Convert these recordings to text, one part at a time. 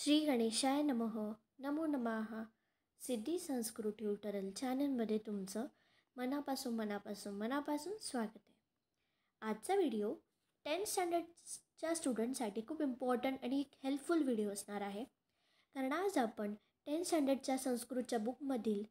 श्री गणेशाय नमः. नमो नमः. सिद्धी संस्कृत ट्युटोरियल चॅनलमध्ये तुमचं मनापासून स्वागत आहे. आजचा व्हिडिओ 10th स्टँडर्डच्या स्टुडंटसाठी खूप इम्पॉर्टंट आणि हेल्पफुल व्हिडिओ असणार आहे. कारण आज आपण 10th स्टँडर्डच्या संस्कृतच्या बुकमधील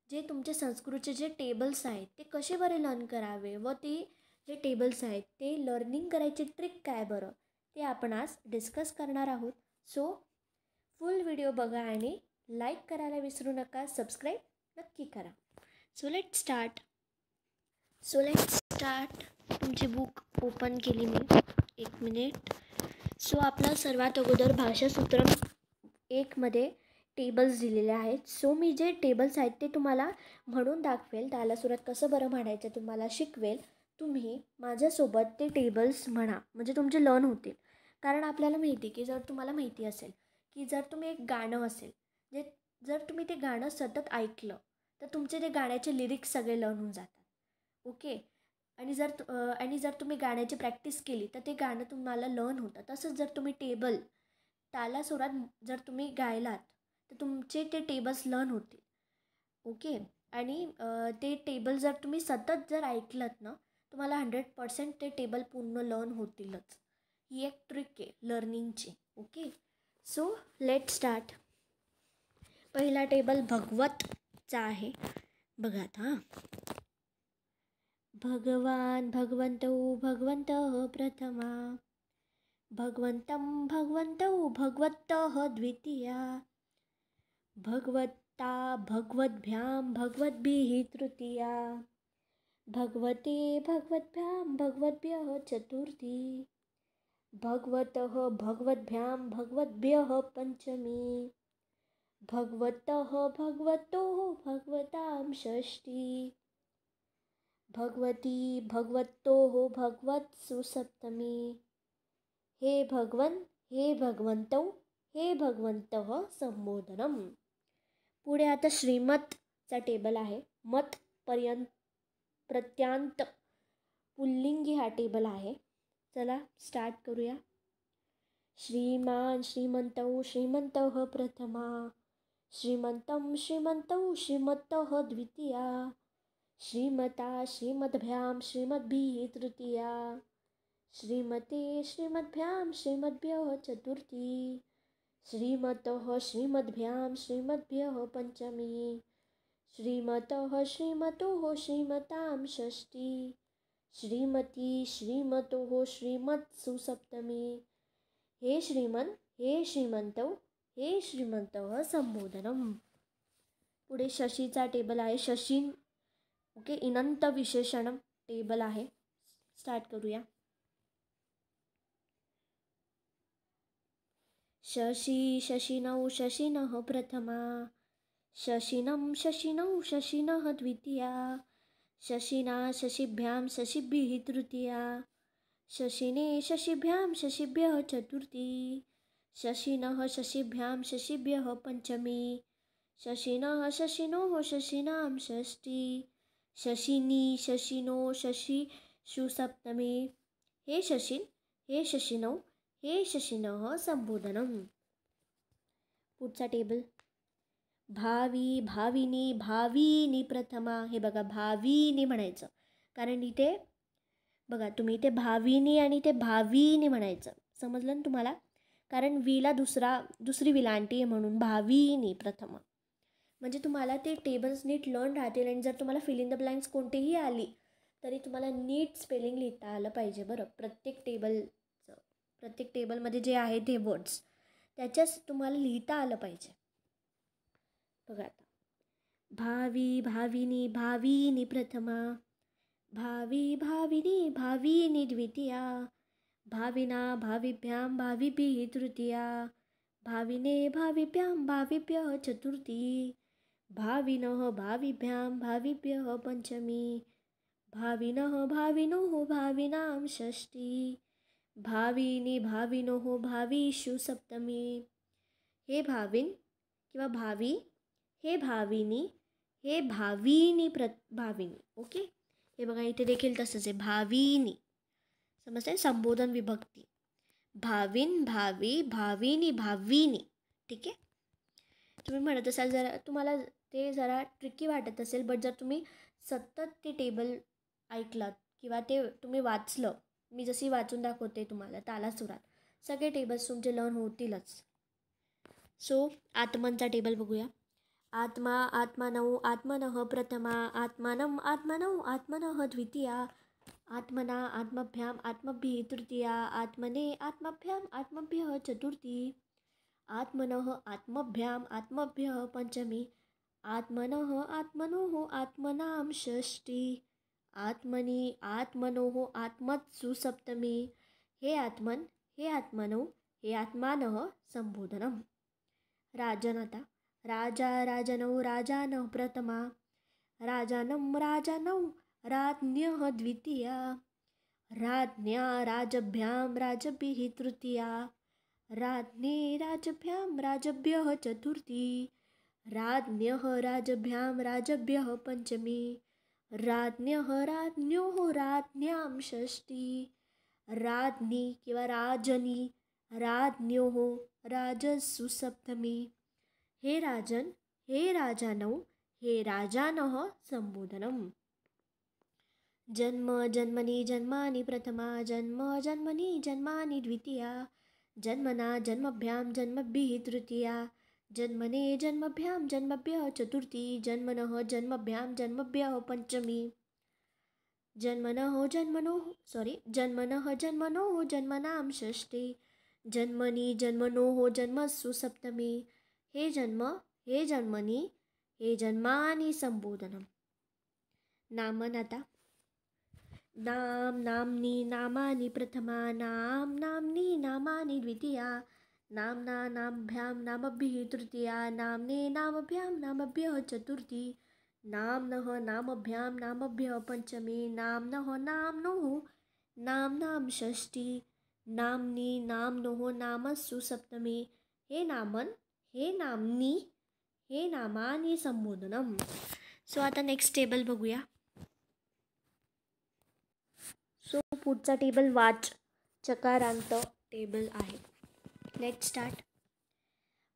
जे तुमचे संस्कृतचे जे टेबल्स आहेत ते कसे बरे लर्न करावे व ते जे टेबल्स आहेत ते लर्निंग करायची ट्रिक काय बरं ते आपण आज डिस्कस करणार आहोत. सो फुल व्हिडिओ बघा आणि लाईक करायला विसरू नका, सबस्क्राईब नक्की करा. So let start. तुमची बुक ओपन केली मी. 1 मिनिट. सो आपला सर्वात अगोदर भाषासूत्र 1मध्ये टेबल्स दिलेले आहेत. सो मी जे टेबल्स आहेत ते तुम्हाला म्हणून दाखवेल. त्याला सुरुवात कसं बरं म्हणायचं तुम्हाला शिकवेल. तुम्ही माझ्यासोबत ते टेबल्स म्हणा म्हणजे तुमचे लर्न होतील. कारण आपल्याला माहिती की जर तुम्हाला माहिती असेल की जर तुम्ही एक गाणं असेल जर तुम्ही ते गाणं सतत ऐकलं तर तुमचे ते गाण्याचे लिरिक्स सगळे लर्न होऊन जातात. ओके. आणि जर तुम्ही गाण्याची प्रॅक्टिस केली तर ते गाणं तुम्हाला लर्न होतं. तसंच जर तुम्ही टेबल तालासुरात जर तुम्ही गायलात तर तुमचे ते टेबल्स लर्न होतील. ओके. आणि ते टेबल जर तुम्ही सतत जर ऐकलत ना तुम्हाला 100% ते टेबल पूर्ण लर्न होतीलच. ही एक ट्रिक आहे लर्निंगची. ओके. So let start. पहिला टेबल भगवतचा आहे. बघा आता. भगवान भगवंतौ भगवन्तः प्रथमा, भगवन्तं भगवन्तौ भगवतः द्वितीया, भगवत्ता भगवद्भ्यां भगवद्भिः तृतीया, भगवते भगवद्भ्यां भगवद्भ्यः चतुर्थी, भगवतः भगवद्भ्यां भगवद्भ्यः पंचमी, भगवतः भगवतोः भगवतां षष्ठी, भगवती भगवतोः भगवत्सु सप्तमी. हे भगवन हे भगवंतौ हे भगवन्तः संबोधनम. पुढे आता श्रीमतचा टेबल आहे. मत प्रत्यांत पुल्लिंगी हा टेबल आहे. चला स्टार्ट करूया. श्रीमान श्रीमंतौ श्रीमन्तः प्रथमा, श्रीमन्तं श्रीमन्तौ श्रीमतः द्वितीया, श्रीमता श्रीमद्भ्यां श्रीमद्भिः तृतीया, श्रीमते श्रीमद्भ्यां श्रीमद्भ्यः चतुर्थी, श्रीमतः श्रीमद्भ्यां श्रीमद्भ्यः पंचमी, श्रीमतः श्रीमतोः श्रीमतां षष्ठी, श्रीमती श्रीमतोः श्रीमत्सु सप्तमी. हे श्रीमन हे श्रीमंतौ हे श्रीमंतः संबोधनम. पुढे शशीचा टेबल आहे. शशीन. ओके. इनंत विशेषण टेबल आहे. स्टार्ट करूया. शशी शशिनौ शशिनः प्रथमा, शशिनं शशिनौ शशिनः द्वितीया, शशिना शशिभ्यां शशिभिः तृतीया, शशिने शशिभ्यां शशिभ्यः चतुर्थी, शशिनः शशिभ्यां शशिभ्यः पंचमी, शशिनः शशिनोः शशिनां षष्ठी, शशिनी शशिनो शशिषु सप्तमी. हे शशिन हे शशिनौ हे शशिनः संबोधनम. पुढचा टेबल भावी भाविनी भाविनी प्रथमा. हे बघा भाविनी म्हणायचं कारण इथे बघा तुम्ही इथे भाविनी आणि इथे भाविनी म्हणायचं. समजलं ना तुम्हाला. कारण वीला दुसरी विलांटी आहे म्हणून भाविनी प्रथमा. म्हणजे तुम्हाला ते टेबल्स नीट लर्न राहतील. आणि जर तुम्हाला फिल इन द ब्लँक्स कोणतीही आली तरी तुम्हाला नीट स्पेलिंग लिहिता आलं पाहिजे बरं. प्रत्येक टेबलमध्ये जे आहे ते वर्ड्स त्याच्याच तुम्हाला लिहिता आलं पाहिजे. बघा आता. भावी भाविनी भाविनी प्रथमा, भावी भाविनी भाविनी द्वितीया, भाविना भाविभ्यां भाविभिः तृतीया, भाविने भाविभ्यां भाविभ्यः चतुर्थी, भाविनः भाविभ्यां भाविभ्यः पंचमी, भाविनः भाविनोः भाविनां षष्ठी, भाविनी भाविनोः भाविषु सप्तमी. हे भाविन किंवा भावी हे भाविनी हे भाविनी भाविनी. ओके. हे बघा इथे देखील तसंच आहे. भाविनी. समजते. संबोधन विभक्ती. भाविन भावी भाविनी भाविनी. ठीक आहे. तुम्ही म्हणत असाल जरा तुम्हाला ते जरा ट्रिकी वाटत असेल, बट जर तुम्ही सतत ते टेबल ऐकलात किंवा ते तुम्ही वाचलं, मी जशी वाचून दाखवते तुम्हाला तालासुरात, सगळे टेबल्स तुमचे लर्न होतीलच. सो आत्मनचा टेबल बघूया. आत्मा आत्मनौ आत्मनः प्रथमा, आत्मानम् आत्मनौ आत्मनः द्वितीया, आत्मना आत्मभ्याम आत्मभिः तृतीया, आत्मने आत्मभ्याम आत्मभ्यः चतुर्थी, आत्मनः आत्मभ्याम आत्मभ्यः पंचमी, आत्मनः आत्मनोः आत्मनां षष्ठी, आत्मनि आत्मनोः आत्मत्सु सप्तमी. हे आत्मन, हे आत्मनो, हे आत्मानः संबोधनम. राजन आता. राजा राजनौ राजानः प्रथमा, राजानं राजानौ राज्ञः द्वितीया, राज्ञा राजभ्यां राजभिः तृतीया, राज्ञे राजभ्यां राजभ्यः चतुर्थी, राज्ञः राजभ्यां राजभ्यः पंचमी, राज्ञः राज्ञोः राज्ञां षष्ठी, राज्ञी किंवा राजनी राज्ञोः राजसु सप्तमी. हे राजन, हे राजानौ, हे राजानः संबोधनम. जन्म जन्मनि जन्मानि प्रथमा, जन्म जन्मनि जन्मानि द्वितीया, जन्मना जन्मभ्यां जन्मभिः तृतीया, जन्मने जन्मभ्यां जन्मभ्यः चतुर्थी, जन्मनः जन्मभ्यां जन्मभ्यः पंचमी, जन्मनः जन्मनोः जन्मनां षष्ठी, जन्मनि जन्मनोः जन्मसु सप्तमी. हे जन्म, हे जन्मनि, हे जन्मानि संबोधनम. नामन आता. नाम नाम्नी नामानि प्रथमा, नाम नाम्नी नामानि द्वितीया, नाम्ना नामभ्यां नामभिः तृतीया, नाम्ने नामभ्यां नामभ्यः चतुर्थी, नाम्नः नामभ्यां नामभ्यः पंचमी, नाम्नः नाम्नोः नाम्नां षष्ठी, नाम्नी नाम्नोः नामसु सप्तमी. हे नामन, हे नाम्नी, हे नामानि संबोधनम. सो आता नेक्स्ट टेबल बघूया. सो पुढचा टेबल वाच चकारांत टेबल आहे. Let's start.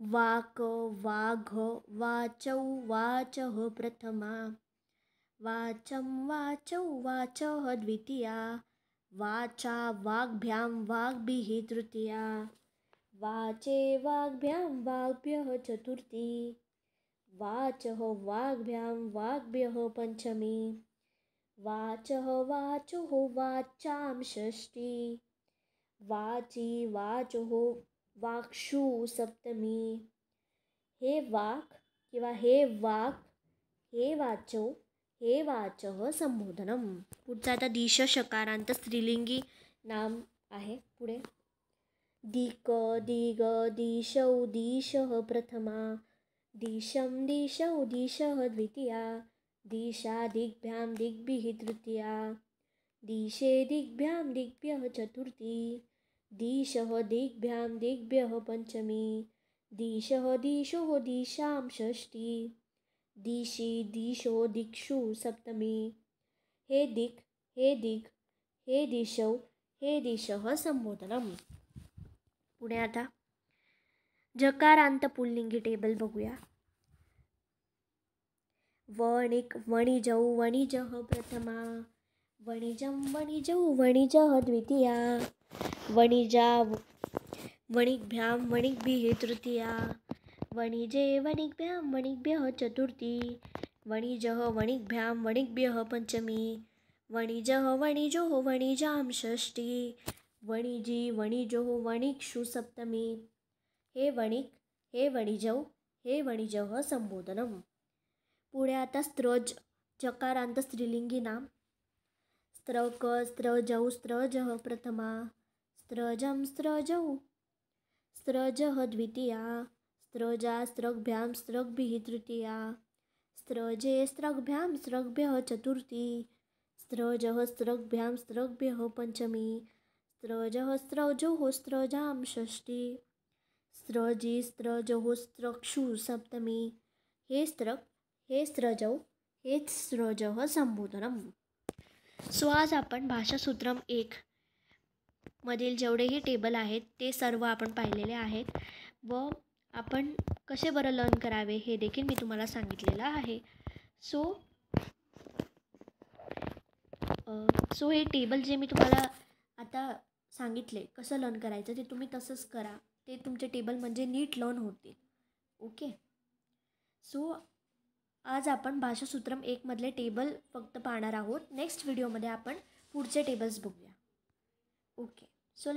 वाक वाघ वाचौ वाचः प्रथमा, वाचं वाचौ वाचः द्वितीया, वाचा वाग्भ्यां वाग्भिः तृतीया, वाचे वाग्भ्यां वाग्भ्यः चतुर्थी, वाचः वाग्भ्यां वाग्भ्यः पंचमी, वाचः वाचोः वाचां षष्ठी, वाची वाचोः वाक्षु सप्तमी. हे वाक किंवा हे वाक, हे वाचो, हे वाचः संबोधनम. पुढचा आता दिश शकारांत स्त्रीलिंगी नाम आहे. पुढे दिक दिग दिशौ दिशः प्रथमा, दिशं दिशौ दिशः द्वितीया, दिशा दिग्भ्यां दिग्भिः तृतीया, दिशे दिग्भ्यां दिग्भ्यः चतुर्थी, दिशः दिग्भ्यां दिग्भ्यः पंचमी, दिशः दिशोः दिशां षष्ठी, दिशि दिशो दिक्षु सप्तमी. हे दिक्, हे दिग्, हे दिशौ, हे दिशः संबोधनम. पुढे आता जकारांत पुल्लिंगी टेबल बघूया. वणिक वणिजौ वणिजः प्रथमा, वणिजं वणिजौ वणिजः द्वितीया, वणिजा वणिग्भ्यां वणिग्भिः तृतीया, वणिजे वणिग्भ्यां वणिग्भ्यः चतुर्थी, वणिजः वणिग्भ्यां वणिग्भ्यः पंचमी, वणिजः वणिजोः वणिजां षष्ठी, वणिजी वणिजोः वणिक्षु सप्तमी. हे वणिक, हे वणिजौ, हे वणिजः संबोधनम. पुढे आता स्त्रज चकारांत स्त्रीलिंगी नाम. स्त्रक स्त्रजौ स्त्रजः प्रथमा, स्त्रजं स्त्रजौ स्त्रजः द्वितीया, स्त्रजा स्त्रग्भ्यां स्त्रग्भिः तृतीया, स्त्रजे स्त्रग्भ्यां स्त्रग्भ्यः चतुर्थी, स्त्रजः स्त्रग्भ्यां स्त्रग्भ्यः पंचमी, स्त्रजः स्त्रजोः स्त्रजां षष्ठी, स्त्रजी स्त्रजोः स्त्रक्षु सप्तमी. हे स्त्रक, हे स्त्रजौ, हे स्त्रजः संबोधनम. सो आज आपण भाषासूत्रम 1 मधील जेवढेही टेबल आहेत ते सर्व आपण पाहिलेले आहेत व आपण कसे बरं लर्न करावे हे देखील मी तुम्हाला सांगितलेलं आहे. सो हे टेबल जे मी तुम्हाला आता सांगितले कसं लर्न करायचं ते तुम्ही तसंच करा. ते तुमचे टेबल म्हणजे नीट लर्न होतील. ओके. सो आज आपण भाषासूत्रम 1 मधले टेबल फक्त पाहणार आहोत. नेक्स्ट व्हिडिओमध्ये आपण पुढचे टेबल्स बघूया. ओके. सो